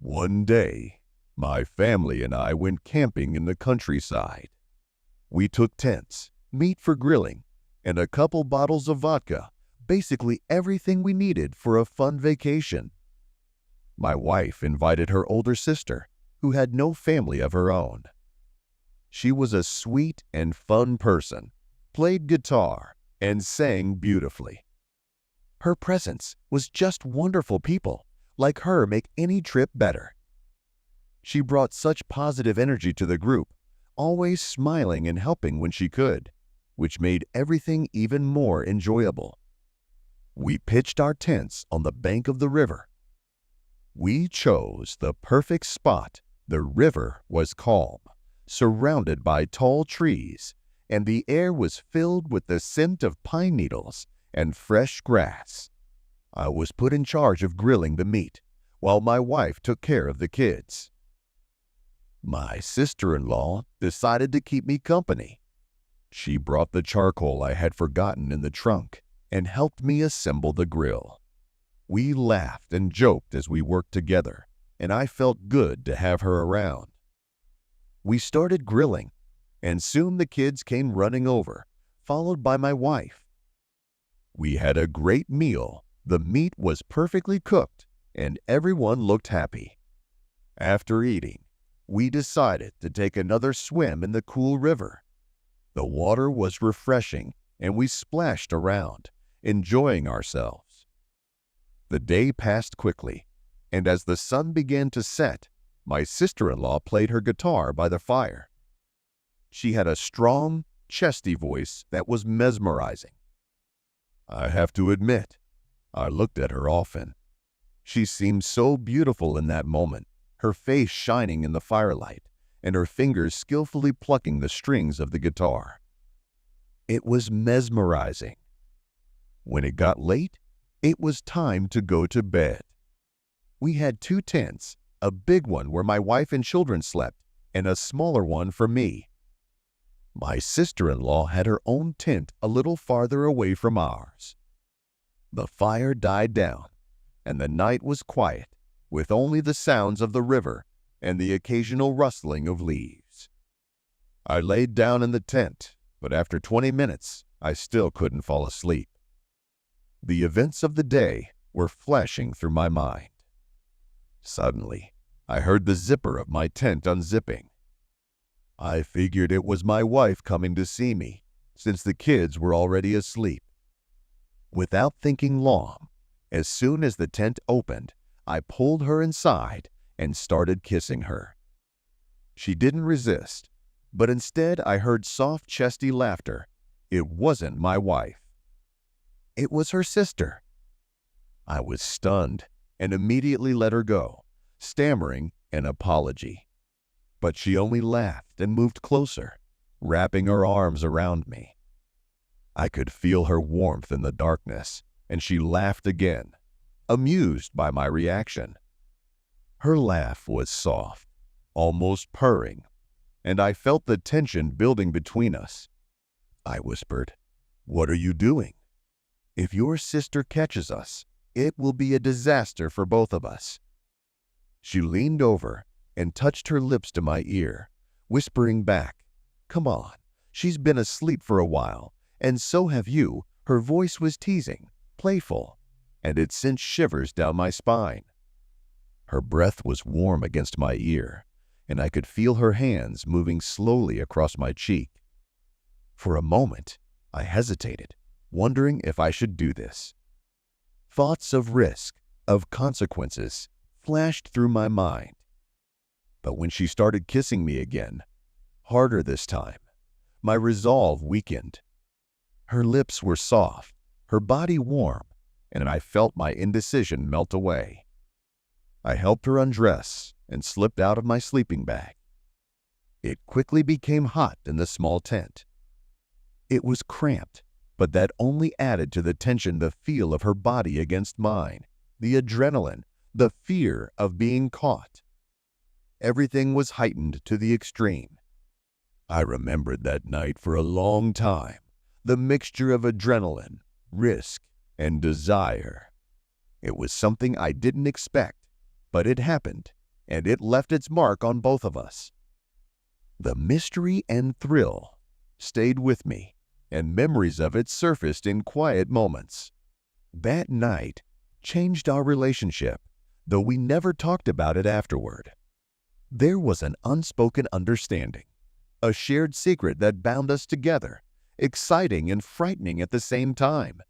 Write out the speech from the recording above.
One day, my family and I went camping in the countryside. We took tents, meat for grilling, and a couple bottles of vodka, basically everything we needed for a fun vacation. My wife invited her older sister, who had no family of her own. She was a sweet and fun person, played guitar, and sang beautifully. Her presence was just wonderful. People like her make any trip better. She brought such positive energy to the group, always smiling and helping when she could, which made everything even more enjoyable. We pitched our tents on the bank of the river. We chose the perfect spot. The river was calm, surrounded by tall trees, and the air was filled with the scent of pine needles and fresh grass. I was put in charge of grilling the meat, while my wife took care of the kids. My sister-in-law decided to keep me company. She brought the charcoal I had forgotten in the trunk and helped me assemble the grill. We laughed and joked as we worked together, and I felt good to have her around. We started grilling, and soon the kids came running over, followed by my wife. We had a great meal. The meat was perfectly cooked, and everyone looked happy. After eating, we decided to take another swim in the cool river. The water was refreshing, and we splashed around, enjoying ourselves. The day passed quickly, and as the sun began to set, my sister-in-law played her guitar by the fire. She had a strong, chesty voice that was mesmerizing. I have to admit, I looked at her often. She seemed so beautiful in that moment, her face shining in the firelight, and her fingers skillfully plucking the strings of the guitar. It was mesmerizing. When it got late, it was time to go to bed. We had 2 tents, a big one where my wife and children slept, and a smaller one for me. My sister-in-law had her own tent a little farther away from ours. The fire died down, and the night was quiet, with only the sounds of the river and the occasional rustling of leaves. I laid down in the tent, but after 20 minutes, I still couldn't fall asleep. The events of the day were flashing through my mind. Suddenly, I heard the zipper of my tent unzipping. I figured it was my wife coming to see me, since the kids were already asleep. Without thinking long, as soon as the tent opened, I pulled her inside and started kissing her. She didn't resist, but instead I heard soft, chesty laughter. It wasn't my wife. It was her sister. I was stunned and immediately let her go, stammering an apology. But she only laughed and moved closer, wrapping her arms around me. I could feel her warmth in the darkness, and she laughed again, amused by my reaction. Her laugh was soft, almost purring, and I felt the tension building between us. I whispered, "What are you doing? If your sister catches us, it will be a disaster for both of us." She leaned over and touched her lips to my ear, whispering back, "Come on, she's been asleep for a while, and so have you." Her voice was teasing, playful, and it sent shivers down my spine. Her breath was warm against my ear, and I could feel her hands moving slowly across my cheek. For a moment, I hesitated, wondering if I should do this. Thoughts of risk, of consequences, flashed through my mind. But when she started kissing me again, harder this time, my resolve weakened. Her lips were soft, her body warm, and I felt my indecision melt away. I helped her undress and slipped out of my sleeping bag. It quickly became hot in the small tent. It was cramped, but that only added to the tension, the feel of her body against mine, the adrenaline, the fear of being caught. Everything was heightened to the extreme. I remembered that night for a long time, the mixture of adrenaline, risk, and desire. It was something I didn't expect, but it happened, and it left its mark on both of us. The mystery and thrill stayed with me, and memories of it surfaced in quiet moments. That night changed our relationship, though we never talked about it afterward. There was an unspoken understanding, a shared secret that bound us together, exciting and frightening at the same time.